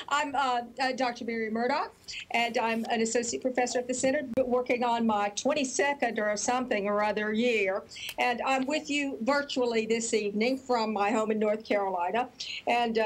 I'm Dr. Mary Murdock, and I'm an associate professor at the center, but working on my 22nd or something or other year. And I'm with you virtually this evening from my home in North Carolina, and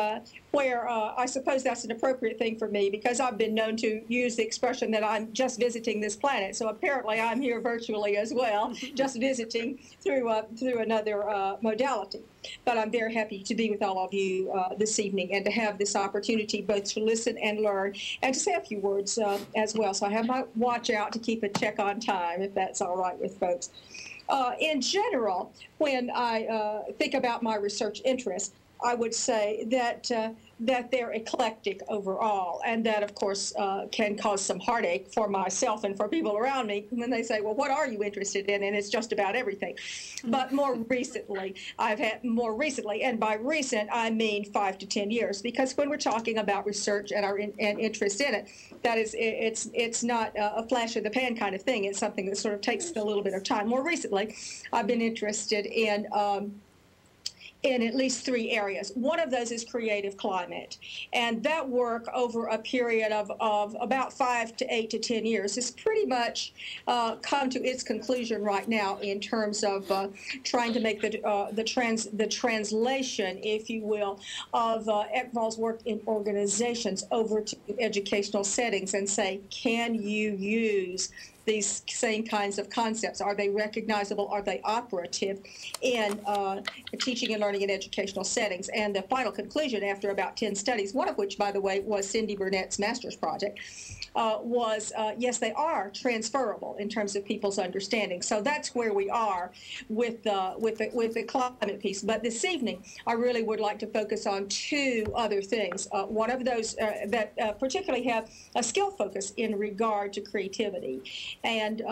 where I suppose that's an appropriate thing for me because I've been known to use the expression that I'm just visiting this planet. So apparently I'm here virtually as well, just visiting through another modality. But I'm very happy to be with all of you this evening and to have this opportunity both to listen and learn and to say a few words as well. So I have my watch out to keep a check on time, if that's all right with folks. In general, when I think about my research interests, I would say that that they're eclectic overall, and that, of course, can cause some heartache for myself and for people around me when they say, well, what are you interested in? And it's just about everything. But more recently, and by recent, I mean 5 to 10 years, because when we're talking about research and our interest in it, that is, it's not a flash of the pan kind of thing. It's something that sort of takes a little bit of time. More recently, I've been interested in at least 3 areas. One of those is creative climate. And that work over a period of about 5 to 8 to 10 years has pretty much come to its conclusion right now in terms of trying to make the translation, if you will, of Ekval's work in organizations over to educational settings and say, can you use these same kinds of concepts? Are they recognizable? Are they operative in teaching and learning in educational settings? And the final conclusion after about 10 studies, one of which, by the way, was Cindy Burnett's master's project, was yes, they are transferable in terms of people's understanding. So that's where we are with the climate piece. But this evening, I really would like to focus on 2 other things. One of those that particularly have a skill focus in regard to creativity. And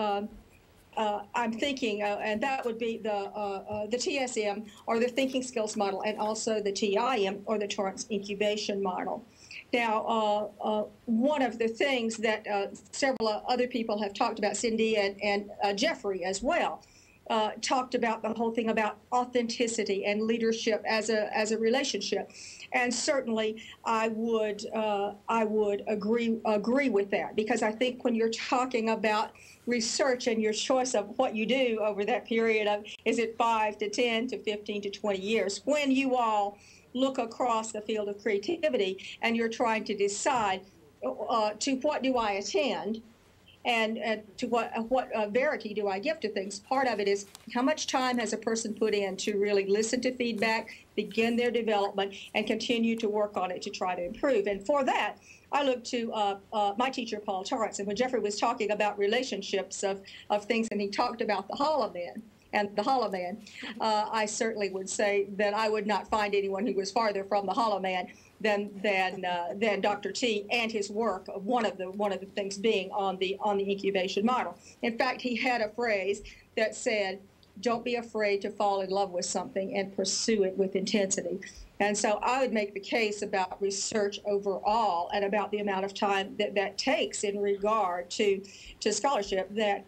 I'm thinking, and that would be the TSM, or the Thinking Skills Model, and also the TIM, or the Torrance Incubation Model. Now, one of the things that several other people have talked about, Cindy and Jeffrey as well, talked about the whole thing about authenticity and leadership as a relationship. And certainly, I would agree with that, because I think when you're talking about research and your choice of what you do over that period of, is it 5 to 10 to 15 to 20 years, when you all look across the field of creativity and you're trying to decide to what do I attend, and to what verity do I give to things. Part of it is how much time has a person put in to really listen to feedback, begin their development, and continue to work on it to try to improve. And for that, I look to my teacher, Paul Torrance. And when Jeffrey was talking about relationships of things, and he talked about the Hollow Man, and the Hollow Man, I certainly would say that I would not find anyone who was farther from the Hollow Man than Dr. T and his work. One of the things being on the incubation model. In fact, he had a phrase that said, "Don't be afraid to fall in love with something and pursue it with intensity." And so I would make the case about research overall and about the amount of time that takes in regard to scholarship, that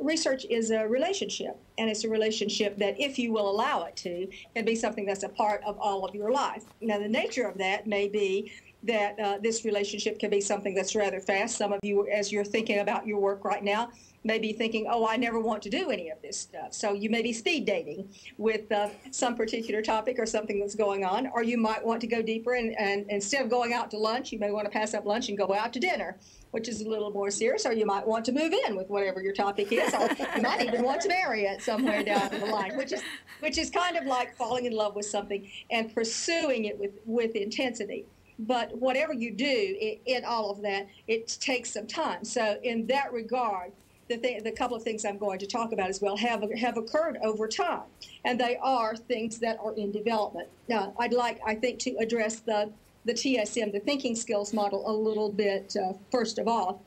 research is a relationship, and it's a relationship that, if you will allow it to, can be something that's a part of all of your life. Now, the nature of that may be that this relationship can be something that's rather fast. Some of you, as you're thinking about your work right now, may be thinking, oh, I never want to do any of this stuff. So you may be speed dating with some particular topic or something that's going on, or you might want to go deeper, and instead of going out to lunch, you may want to pass up lunch and go out to dinner, which is a little more serious, or you might want to move in with whatever your topic is, or you might even want to marry it somewhere down the line, which is kind of like falling in love with something and pursuing it with intensity. But whatever you do in all of that, it takes some time. So in that regard, the couple of things I'm going to talk about as well have occurred over time, and they are things that are in development. Now, I'd like, I think, to address the TSM, the Thinking Skills Model, a little bit first of all.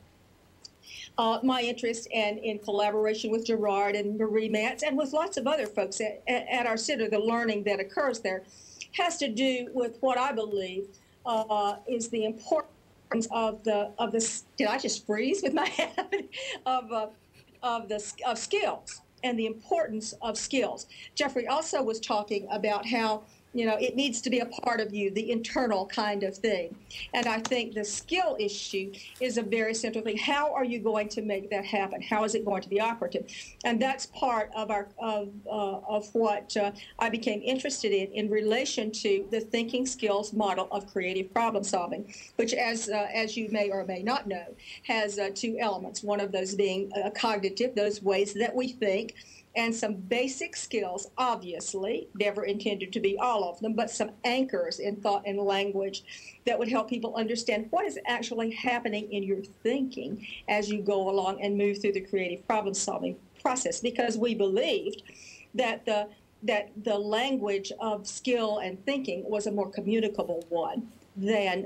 My interest in collaboration with Gerard and Marie Mance and with lots of other folks at our center, the learning that occurs there, has to do with what I believe is the importance of did I just freeze with my hand? of skills and the importance of skills. Jeffrey also was talking about how You know, it needs to be a part of you, the internal kind of thing. And I think the skill issue is a very central thing. How are you going to make that happen? How is it going to be operative? And that's part of what I became interested in relation to the thinking skills model of creative problem solving, which, as you may or may not know, has two elements. One of those being cognitive, those ways that we think, and some basic skills, obviously, never intended to be all of them, but some anchors in thought and language that would help people understand what is actually happening in your thinking as you go along and move through the creative problem-solving process. Because we believed that the language of skill and thinking was a more communicable one than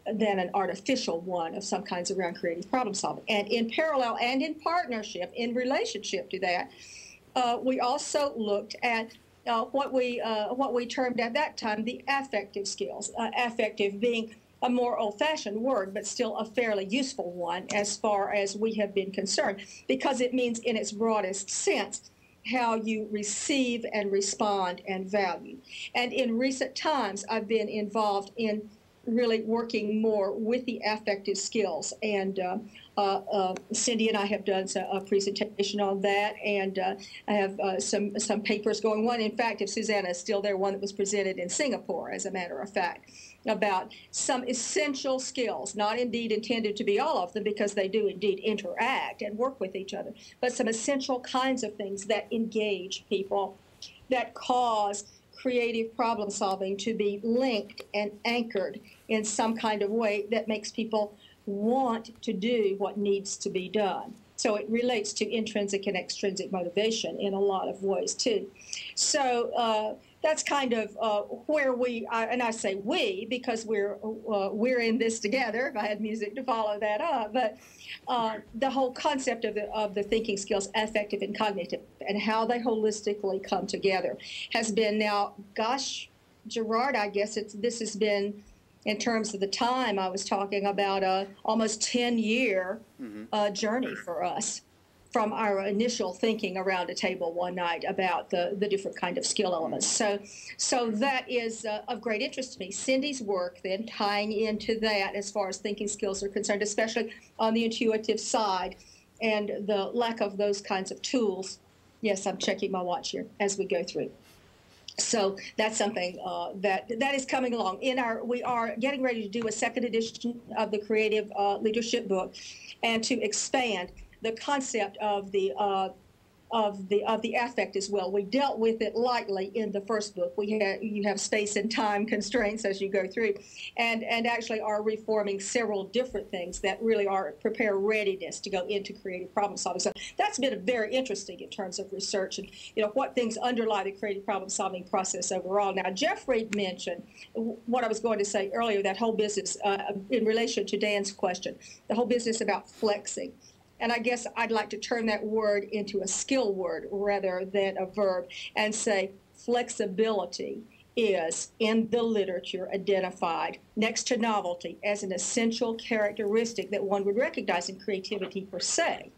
an artificial one of some kinds around creative problem solving. And in parallel and in partnership, in relationship to that, we also looked at what we termed at that time the affective skills, affective being a more old-fashioned word, but still a fairly useful one as far as we have been concerned, because it means in its broadest sense how you receive and respond and value. And in recent times, I've been involved in really working more with the affective skills. And Cindy and I have done a presentation on that, and I have some papers going. One, in fact, if Susanna is still there, one that was presented in Singapore, as a matter of fact, about some essential skills, not indeed intended to be all of them, because they do indeed interact and work with each other, but some essential kinds of things that engage people, that cause creative problem solving to be linked and anchored in some kind of way that makes people want to do what needs to be done. So it relates to intrinsic and extrinsic motivation in a lot of ways too. So that's kind of where we, and I say we because we're in this together. If I had music to follow that up, but the whole concept of the thinking skills, affective and cognitive, and how they holistically come together has been now, gosh, Gerard, I guess this has been, in terms of the time I was talking about, almost 10-year journey for us, from our initial thinking around a table one night about the different kind of skill elements. So that is of great interest to me. Cindy's work then tying into that as far as thinking skills are concerned, especially on the intuitive side and the lack of those kinds of tools. Yes, I'm checking my watch here as we go through. So that's something that is coming along. We are getting ready to do a second edition of the Creative Leadership book, and to expand the concept of the affect as well. We dealt with it lightly in the first book. You have space and time constraints as you go through, and actually are reforming several different things that really prepare readiness to go into creative problem solving. So that's been very interesting in terms of research and what things underlie the creative problem solving process overall. Now, Jeffrey mentioned what I was going to say earlier, that whole business in relation to Dan's question, the whole business about flexing. And I guess I'd like to turn that word into a skill word rather than a verb, and say flexibility is, in the literature, identified next to novelty as an essential characteristic that one would recognize in creativity per se.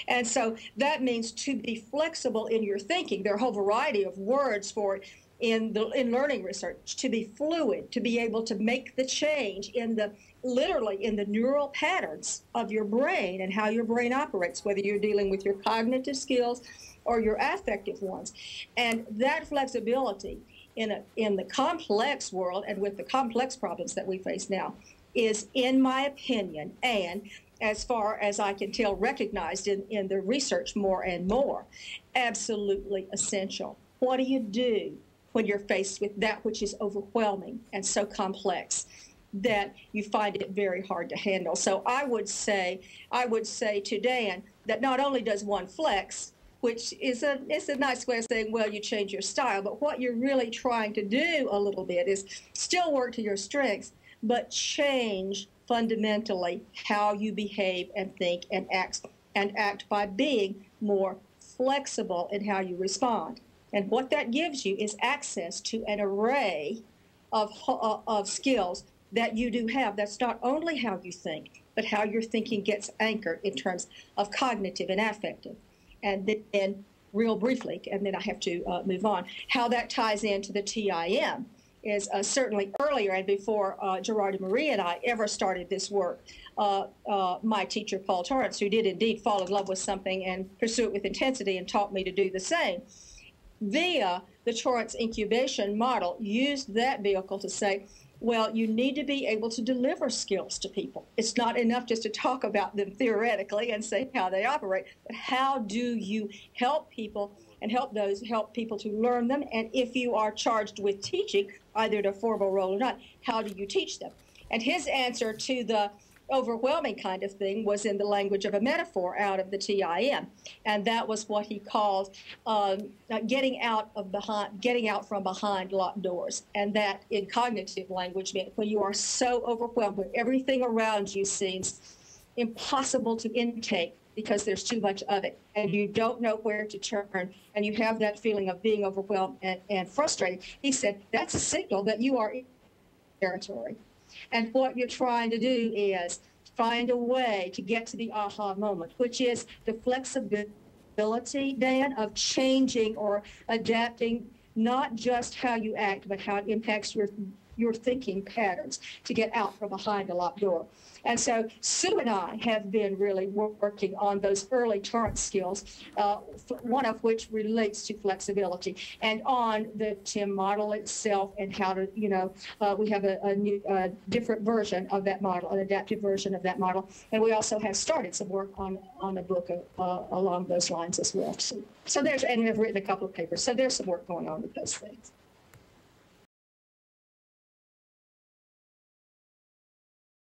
And so that means to be flexible in your thinking. There are a whole variety of words for it in learning research. To be fluid, to be able to make the change literally in the neural patterns of your brain and how your brain operates, whether you're dealing with your cognitive skills or your affective ones. And that flexibility in the complex world and with the complex problems that we face now is, in my opinion, and as far as I can tell, recognized in the research more and more, absolutely essential. What do you do when you're faced with that which is overwhelming and so complex that you find it very hard to handle? So I would say to Dan that not only does one flex, which is a nice way of saying, well, you change your style, but what you're really trying to do a little bit is still work to your strengths, but change fundamentally how you behave and think and act by being more flexible in how you respond. And what that gives you is access to an array of skills that you do have. That's not only how you think, but how your thinking gets anchored in terms of cognitive and affective. And then real briefly, and then I have to move on. How that ties into the TIM is certainly earlier and before Gerard and Marie and I ever started this work. My teacher, Paul Torrance, who did indeed fall in love with something and pursue it with intensity and taught me to do the same, via the Torrance incubation model, used that vehicle to say, well, you need to be able to deliver skills to people. It's not enough just to talk about them theoretically and say how they operate, but how do you help people and help people to learn them? And if you are charged with teaching, either in a formal role or not, how do you teach them? And his answer to the overwhelming kind of thing was in the language of a metaphor out of the TIM, and that was what he called getting out from behind locked doors. And that in cognitive language meant when you are so overwhelmed, when everything around you seems impossible to intake because there's too much of it, and you don't know where to turn, and you have that feeling of being overwhelmed and frustrated. He said that's a signal that you are in territory. And what you're trying to do is find a way to get to the aha moment, which is the flexibility, Dan, of changing or adapting not just how you act, but how it impacts your thinking patterns to get out from behind a locked door. And so Sue and I have been really working on those early Torrance skills, one of which relates to flexibility, and on the TIM model itself and how to, we have a new, different version of that model, an adaptive version of that model. And we also have started some work on a book along those lines as well. So there's, and we've written a couple of papers. So there's some work going on with those things.